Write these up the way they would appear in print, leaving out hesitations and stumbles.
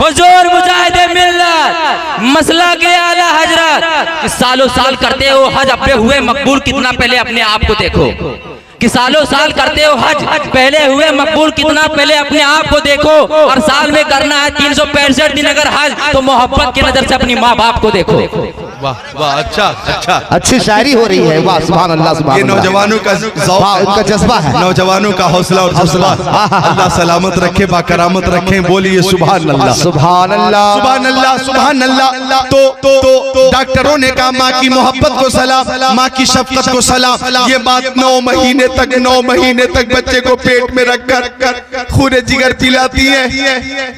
हुजूर मुजाहिदे मिल्लत मसला के आला हजरत, सालों साल करते हो हज, अपने हुए मकबूल कितना पहले अपने आप को देखो। कि सालों साल करते हो हज, पहले हुए मकबूल कितना पहले अपने आप को देखो। और साल में करना है 365 दिन अगर हज, तो मोहब्बत की नजर से अपनी माँ बाप को देखो। वाह वाह, अच्छा अच्छा, अच्छी शायरी हो रही है। वाह सुभान अल्लाह सुभान ये अल्लाह। नौजवानों का उनका जज्बा है, नौजवानों का हौसला और जज्बा। अल्लाह सलामत रखे, बाकरामत रखे। बोलिए सुभान अल्लाह सुभान अल्लाह सुभान अल्लाह सुभान अल्लाह। तो डॉक्टरों ने कहा माँ की मोहब्बत को सलाम, माँ की शफकत को सलाम। ये बात 9 महीने तक बच्चे को पेट में रखकर खूने जिगर पिलाती है।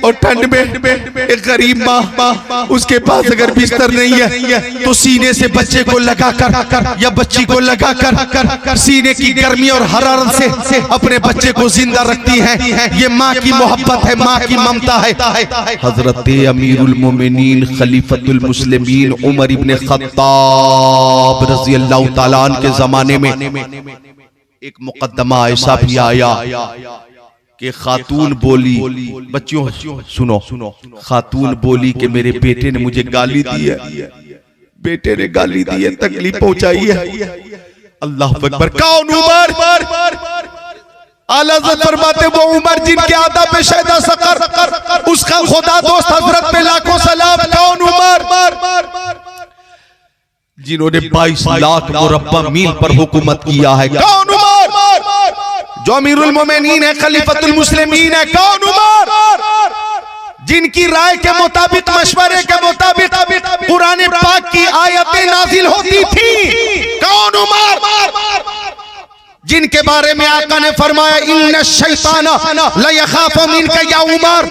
और ठंड में एक गरीब माँ, उसके पास अगर बिस्तर नहीं है तो सीने से बच्चे को लगाकर या बच्ची को लगाकर सीने की गर्मी और हरारत से अपने बच्चे को जिंदा रखती है। ये माँ की मोहब्बत है, माँ की ममता है। हजरत अमीरुल मोमिनीन खलीफतुल मुस्लिमीन उमर इब्ने खत्ताब रज़ी अल्लाह तआला अन्हु के जमाने में एक मुकद्दमा ऐसा भी आया कि खातून बोली, बच्चियों सुनो, खातून बोली कि मेरे बेटे ने मुझे गाली दी है, बेटे ने गाली दी है, तकलीफ पहुंचाई है। अल्लाह अकबर। कौन? उमर। आला हज़रत फरमाते वो उमर जिनके आदा पे शहदा सकर, उसका खुदा दोस्त हजरत पे लाखों सलाम। कौन? उमर जिन्होंने 22 लाख मुरब्बा मील पर हुकूमत किया है। कौन? उमर जो अमीरुल मोमिनीन है, खलीफतुल मुस्लिमीन है। कौन? उमर जिनकी राय के मुताबिक, मशवरे के मुताबिक कुरान पाक की आयतें नाजिल होती थी। कौन? उमर जिनके बारे में आका ने फरमाया इन्ना शैताना ला यखाफु मिनका या उमर,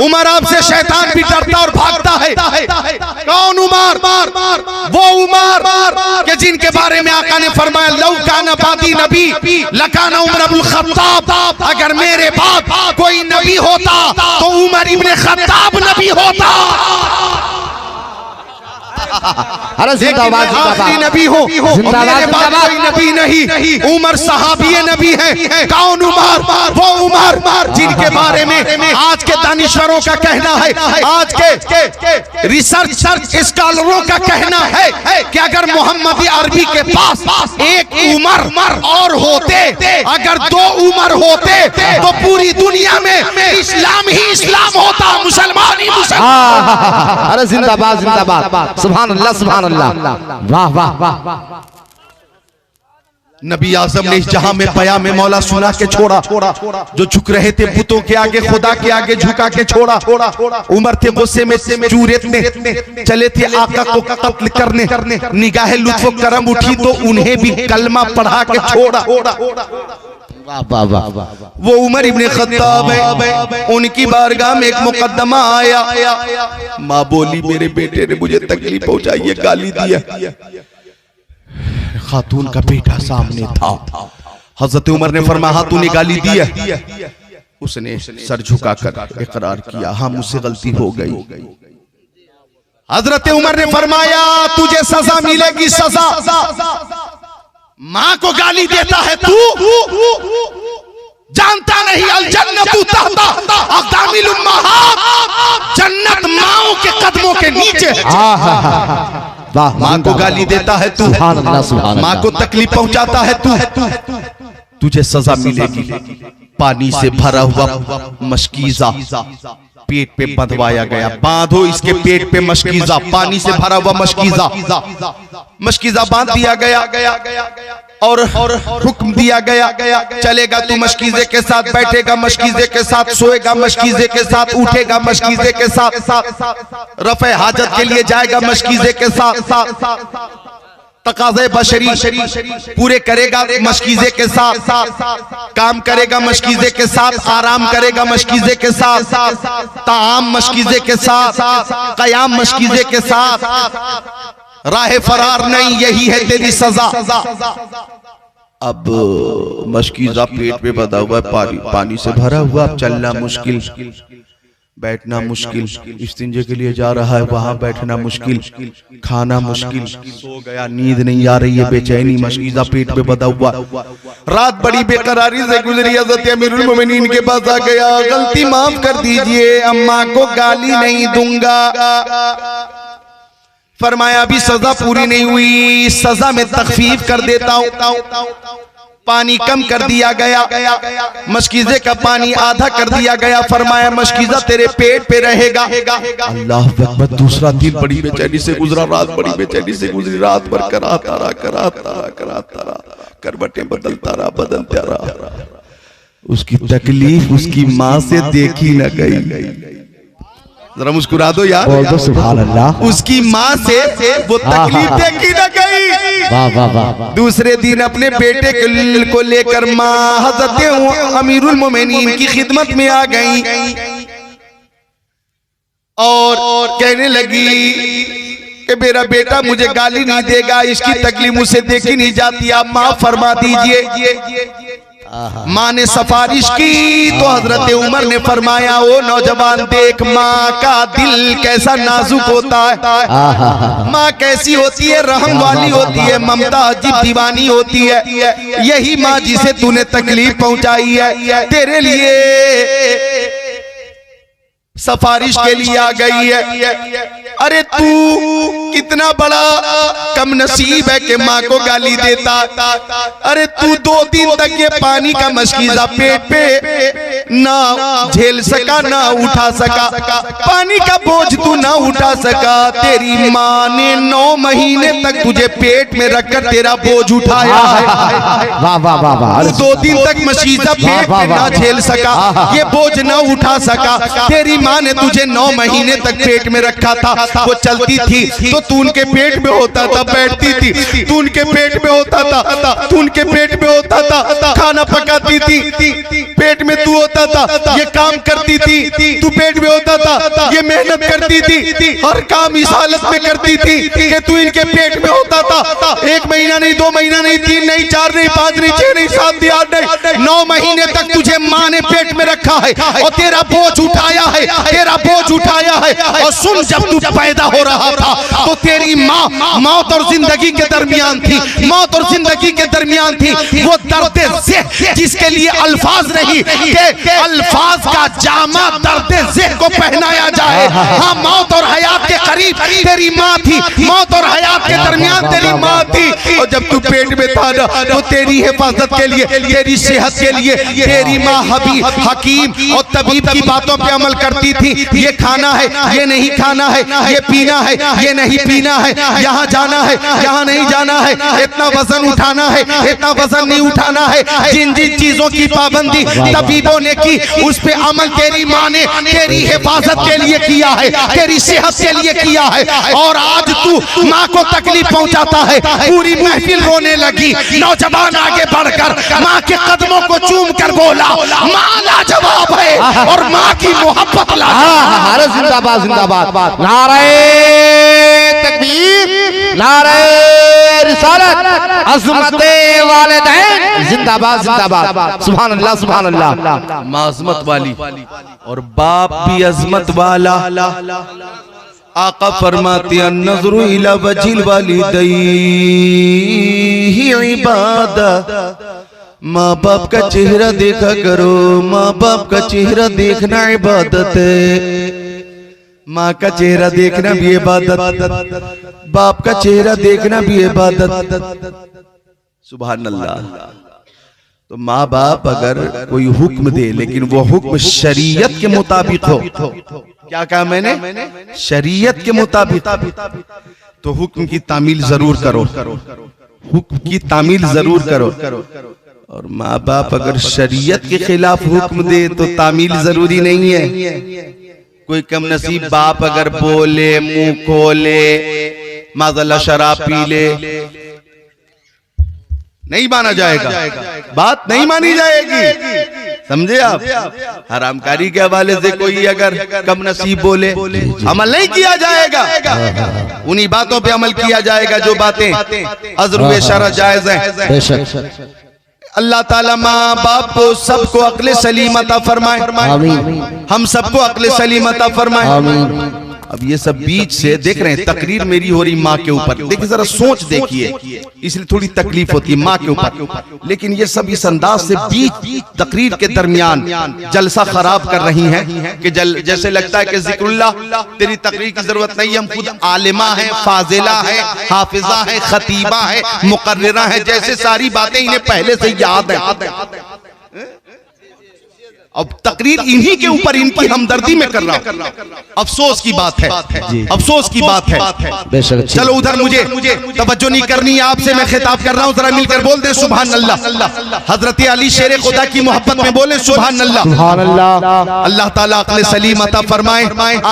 उमर आपसे शैतान भी डरता और भागता है। कौन? उमर वो उमर के जिनके बारे में आका ने फरमाया लौ काना बादी नबी लकाना उमर अबुल खत्ताब, अगर मेरे बाद कोई नबी होता तो उमर इब्ने खत्ताब नबी होता। अरे जिंदाबाद आखिरी नबी हो, मेरे बाद कोई नबी नहीं, उमर सहाबी नबी है। कौन? उमर वो उमर जिनके बारे में आज के दानिश्वरों का कहना है, आज के रिसर्च स्कॉलरों का कहना है कि अगर मोहम्मदी अरबी के पास एक उमर और होते, अगर 2 उमर होते तो पूरी दुनिया में इस्लाम ही इस्लाम होता, मुसलमान ही मुसलमान। अरे जिंदाबाद जिंदाबाद सुभान अल्लाह सुभान अल्लाह। वाह वाह वाह। नबी आजम ने इस जहां में पया में मौला सुना के छोड़ा, जो झुक रहे थे बुतों के आगे, खुदा के आगे झुका के छोड़ा। उमर थे गुस्से में चूरे चले थे आका को कत्ल करने, निगाहे लुत्फ करम उठी तो उन्हें भी कलमा पढ़ा के छोड़ा। वो उमर इब्ने खत्ताब है, उनकी बारगाह में एक मुकद्दमा आया। माँ बोली मेरे बेटे ने मुझे तकलीफ पहुंचाई है, गाली दिया। खातून का बेटा सामने था। हजरत उमर ने फरमाया हाँ तूने गाली दी है? उसने सर झुकाकर इकरार किया हाँ मुझसे गलती हो गई। हजरत उमर ने फरमाया तुझे सजा मिलेगी, सजा। माँ को गाली देता है तू, जानता नहीं अल जन्नतु तहता अक़दामिल उम्महात, जन्नत माओ के कदमों के नीचे है। माँ को गाली देता है तू, माँ को तकलीफ पहुंचाता है तू, तुझे सजा मिलेगी। पानी से भरा हुआ मशकीजा पेट पे बंधवाया गया, बांधो इसके पेट पे मशकीजा, पानी से भरा हुआ मशकीजा बांध दिया गया और हुक्म दिया गया चलेगा तू मशकीजे के साथ, बैठेगा मशकीजे के साथ, सोएगा मशकीजे के साथ, उठेगा मशकीजे के साथ, रफ़े हाजत के लिए जाएगा मशकीजे के साथ, तकाज़े बशरी पूरे करेगा मशकीजे के साथ, काम करेगा मशकीजे के साथ, आराम करेगा मशकीजे के साथ, ताम मशकीजे के साथ, क़याम मशकीजे के साथ, राह फरार नहीं, यही है तेरी सजा। अब मशकीजा पेट पे बंधा हुआ है, पानी से भरा हुआ, अब चलना मुश्किल। बैठना मुश्किल, इस्तिंजे के लिए जा रहा है, वहां बैठना मुश्किल, खाना मुश्किल, सो गया, नींद नहीं आ रही है, बेचैनी, मशकीज़ा पेट पे बंधा हुआ, रात बड़ी बेकरारी से गुजरी। हज़रत अमीरुल मोमिनीन के पास आ गया, गलती माफ कर दीजिए, अम्मा को गाली नहीं दूंगा। फरमाया अभी सजा पूरी नहीं हुई, सजा में तखफीफ कर देता हूं। पानी कम कर दिया गया, मशकीज़े का पानी आधा कर दिया गया। फरमाया मशकीज़ा तेरे पेट पे रहेगा। अल्लाह अकबर। दूसरा दिन बड़ी बेचैनी से गुजरा, रात बड़ी बेचैनी से गुजरी, रात भर कराता रहा, करवटें बदलता रहा। उसकी तकलीफ उसकी माँ से देखी न गई। जरा मुस्कुरा दो यार, बोल दो सुभान अल्लाह। उसकी माँ से वो तकलीफ देखी न गई। वाह वाह वाह। दूसरे दिन अपने बेटे को लेकर माँ हज़रत अमीरुल मोमिनीन की खिदमत में आ गई और कहने लगी कि मेरा बेटा मुझे गाली नहीं देगा, इसकी तकलीफ मुझसे देखी नहीं जाती, आप माफ फरमा दीजिए। माँ ने सिफारिश की तो हजरत उमर ने फरमाया, ओ नौजवान देख माँ का दिल कैसा नाजुक होता है, माँ कैसी होती है, रहम वाली होती है, ममता अजीब दीवानी होती है। यही माँ जिसे तूने तकलीफ पहुंचाई है, तेरे लिए सिफारिश के लिए आ गई है। अरे तू कितना बड़ा कम नसीब है कि माँ को गाली देता। अरे तू 2 दिन तक ये पानी का मशकीज़ा पेट पे ना झेल सका, ना उठा सका, पानी का बोझ तू ना उठा सका। तेरी माँ ने 9 महीने तक तुझे पेट में रखकर तेरा बोझ उठाया है। वाह वाह वाह वाह। तू 2 दिन तक मशकीज़ा पेट में ना झेल सका, ये बोझ ना उठा सका। तेरी माँ ने तुझे 9 महीने तक पेट में रखा था। वो चलती थी तो तू उनके पेट में होता था, बैठती थी तू उनके पेट में होता था, तू उनके पेट में होता था, खाना पकाती थी पेट में तू होता था, ये काम करती थी तू पेट में होता था, ये मेहनत करती थी, हर काम इस हालत में करती थी कि तू इनके पेट में होता था। 1 महीना नहीं, 2 महीना नहीं, 3 नहीं, 4 नहीं, 5 नहीं, 6 नहीं, 7 नहीं, 8 नहीं, 9 महीने तक तुझे माँ ने पेट में रखा है और तेरा बोझ उठाया है, तेरा बोझ उठाया है। और सुन, जब तू पैदा हो रहा था तो तेरी माँ मौत और जिंदगी के दरमियान थी, मौत और जिंदगी के दरमियान थी। वो दर्द ज़ेह जिसके लिए अल्फाज नहीं कि अल्फाज का जामा दर्द ज़ेह को पहनाया जाए। हाँ, मौत और हयात के करीब तेरी माँ थी, मौत और हयात के दरमियान तेरी माँ थी। और जब तू पेट में था ना तो तेरी हिफाजत के लिए, तेरी सेहत के लिए तेरी माँ हकीम और तबीब की बातों पे अमल करती थी। ये खाना है, ये नहीं खाना है, ये पीना है, ये नहीं पीना है, यहाँ जाना है, यहाँ नहीं जाना है, इतना वजन उठाना है, इतना वजन नहीं उठाना है। जिन जिन चीजों की पाबंदी तबीबों ने की, उस पे अमल तेरी माँ ने तेरी हिफाजत के लिए किया है, तेरी सेहत के लिए किया है। और आज तू माँ को तकलीफ पहुंचाता है। पूरी महफिल रोने लगी। नौजवान आगे बढ़कर माँ के कदमों को चूम कर बोला, माँ लाजवाब है और माँ की मोहब्बत लाजवाब। अरे जिंदाबाद जिंदाबाद। नारे तकबीर, नारे रिसालत, अज़मते वालिदैन जिंदाबाद जिंदाबाद। सुभान अल्लाह सुभान अल्लाह। माँ अज़मत वाली और बाप भी अज़मत वाला। आका फरमाते हैं, नज़रु इला वजिल वालिदैहि इबादत। माँ बाप का चेहरा देखा करो, माँ बाप का चेहरा देखना इबादत है। माँ का चेहरा देखना भी इबादत, बाप का चेहरा देखना भी इबादत। सुभान अल्लाह। तो माँ बाप अगर कोई हुक्म दे, लेकिन वो हुक्म शरीयत के मुताबिक हो, क्या कहा मैंने, शरीयत के मुताबिक, तो हुक्म की तामील जरूर करो, हुक्म की तामील जरूर करो। और माँ बाप अगर शरीयत के खिलाफ हुक्म दे तो तामील जरूरी नहीं है। कोई कम नसीब बाप अगर बोले, मुंह खोले, माज़अल्लाह शराब पी ले, नहीं माना जाएगा, बात नहीं मानी जाएगी। समझे आप? हरामकारी के हवाले से कोई अगर कम नसीब बोले, अमल नहीं किया जाएगा। उन्हीं बातों पे अमल किया जाएगा जो बातें अज़्र व शरअ जायज़ हैं। अल्लाह ताला माँ बाप को सबको अक्ल सलीम अता फरमाए, आमीन हम सबको अक्ल सलीम अता फरमाए। आमीन। अब ये सब बीच से देख रहे हैं, तकरीर मेरी हो रही माँ के ऊपर, देखिए जरा सोच देखिए, इसलिए थोड़ी तकलीफ होती है माँ के ऊपर, लेकिन ये सब इस अंदाज से बीच तकरीर के दरमियान जलसा खराब कर रही हैं कि जैसे लगता है कि जिक्रुल्लाह तेरी तकरीर की जरूरत नहीं, हम खुद आलिमा है, फाजिला है, हाफिजा है, खतीबा है, मुकर्रिरा है, जैसे सारी बातें इन्हें पहले से याद है। अब तकरीर इन्हीं के ऊपर इनकी हमदर्दी में कर रहा हूं, अफसोस की बात है, अफसोस की बात है। बेशक। चलो उधर मुझे तवज्जो नहीं करनी है, आपसे मैं खिताब कर रहा हूं, जरा मिलकर बोल दे सुभान अल्लाह। हजरत अली शेर खुदा की मोहब्बत में बोले सुभान अल्लाह। सुभान अल्लाह। अल्लाह ताला अक्ल सलीम अता फरमाए,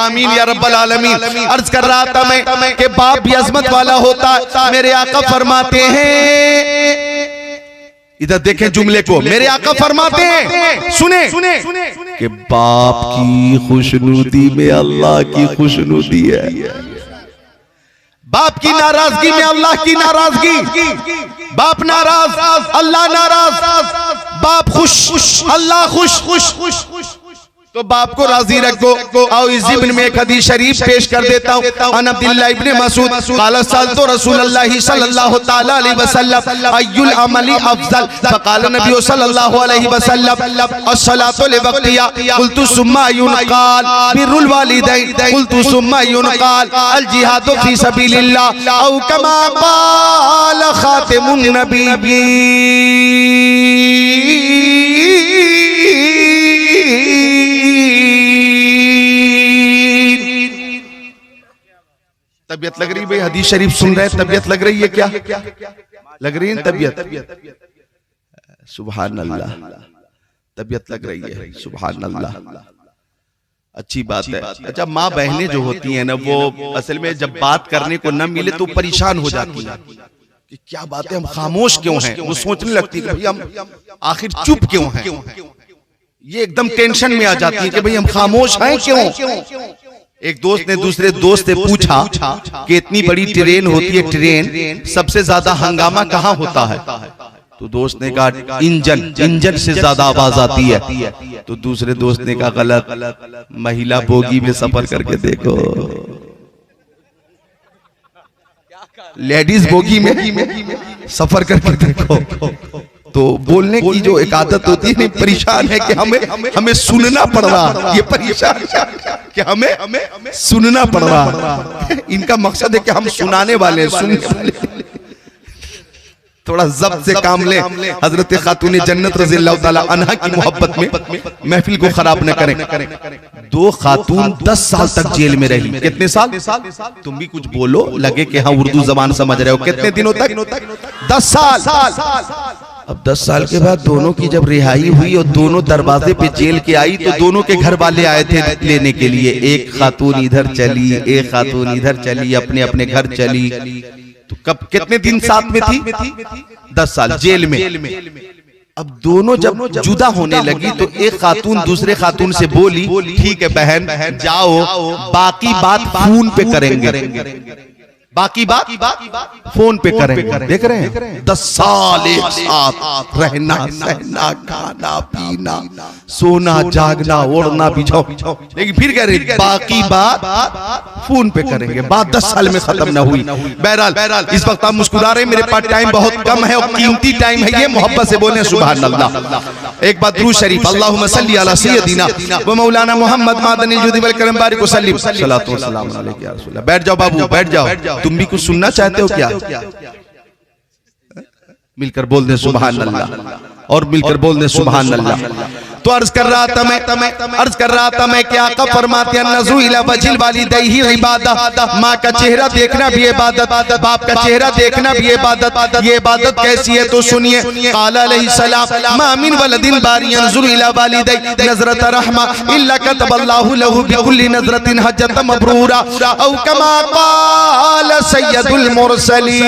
आमीन या रब्बल आलमीन। अर्ज कर रहा था मैं कि बाप भी अजमत वाला होता, मेरे आका फरमाते हैं, इधर देखें जुमले को, मेरे आका फरमाते हैं, सुने कि बाप की खुशनुदी में अल्लाह की खुशनुदी है, बाप की नाराजगी में अल्लाह की नाराजगी, बाप नाराज अल्लाह नाराज, बाप खुश अल्लाह खुश, तो बाप को राजी रखो। आओ इस ज़िम्न में एक हदीस शरीफ पेश कर देता हूँ। अन अब्दुल्लाह इब्ने मसूद क़ाल सअलतु रसूलल्लाह सल्लल्लाहु तआला अलैहि वसल्लम अय्युल अमली अफज़ल फ़क़ाल नबी सल्लल्लाहु अलैहि वसल्लम अस्सलातु लिवक़्तिहा क़ुल्तु सुम्मा अय्युन क़ाल बिर्रुल वालिदैन क़ुल्तु सुम्मा अय्युन क़ाल अल जिहादु फ़ी सबीलिल्लाह औ कमा क़ाल ख़ातिमुन नबिय्यीन। तबियत लग रही भाई, हदीस शरीफ सुन रहे हैं, तबियत लग रही है, क्या लग रही है तबियत? सुभान अल्लाह, तबियत लग रही है, सुभान अल्लाह, अच्छी बात है। अच्छा, माँ बहनें जो होती हैं ना, वो असल में जब बात करने को न मिले तो परेशान हो जाती है कि क्या बात है, हम खामोश क्यों हैं। वो सोचने लगती है भाई हम आखिर चुप क्यों हैं, ये एकदम टेंशन में आ जाती है कि भाई हम खामोश हैं क्यों। एक दोस्त ने दूसरे दोस्त से पूछा कि इतनी बड़ी ट्रेन होती है, ट्रेन सबसे ज्यादा हंगामा कहाँ होता है? तो दोस्त ने कहा इंजन से ज्यादा आवाज आती है। तो दूसरे दोस्त ने कहा गलत, महिला बोगी में सफर करके देखो, लेडीज बोगी में सफर करके देखो। तो बोलने की जो एक आदत होती है, परेशान है कि हमें सुनना पड़ रहा, ये परेशान कि हमें सुनना पड़ रहा। इनका मकसद है कि हम सुनाने वाले, सुनने वाले। थोड़ा जब्त से काम ले। हजरत खातून जन्नत रज़ियल्लाहु ताला अन्हा की मोहब्बत में महफिल को खराब न करें। दो खातून 10 साल तक जेल में रही। कितने साल? तुम भी कुछ बोलो, लगे कि हाँ उर्दू जबान समझ रहे हो। कितने दिनों तक? 10 साल। अब 10 साल के बाद दोनों की जब रिहाई हुई और दोनों दरवाजे पे जेल के आई, तो दोनों के घर वाले आए थे लेने के लिए। एक खातून इधर चली, एक खातून इधर चली, अपने अपने घर चली। तो कब कितने दिन साथ में थी? 10 साल जेल में। अब दोनों जब जुदा होने लगी तो एक खातून दूसरे खातून से बोली, ठीक है बहन जाओ, बाकी बात फोन पे करेंगे, बाकी बात फोन पे करेंगे। देख रहे हैं 10 साल एक साथ रहना सहना, खाना पीना, सोना जागना, ओढ़ना बिछाओ, लेकिन फिर कह रहे बाकी बात फोन पे करेंगे। बात 10 साल में खत्म ना हुई। बहरहाल इस वक्त आप मुस्कुरा रहे, मेरे पास टाइम बहुत कम है और कीमती टाइम है ये। मोहब्बत से बोले सुभान अल्लाह। एक बात दुरूद शरीफ, अल्लाहुम्मा सल्ली अला सय्यदिना व मौलाना मोहम्मद मादनिल जुदी वल करम बारिक वसल्लिम सल्लल्लाहु अलैहि वसल्लम। बैठ जाओ बाबू, बैठ जाओ। तुम भी कुछ सुनना चाहते हो क्या? मिलकर बोल दे सुभान अल्लाह, और मिलकर बोल दे सुभान अल्लाह। तो अर्ज कर रहा था मैं कि आका फरमाते हैं नज़रू इला वजिल वालिदैहि इबादत। माँ का चेहरा देखना भी इबादत, बाप का चेहरा देखना भी इबादत। ये इबादत कैसी है तो सुनिए। क़ाल अलैहिस्सलाम मा मिन वलदिन बारी यंज़ुरु इला वालिदैहि नज़रत रहमा इल्ला कतबल्लाहु लहु बिकुल्ली नज़रतिन हज्जतन मबरूरा औ कमा क़ाल सय्यदुल मुरसलीन।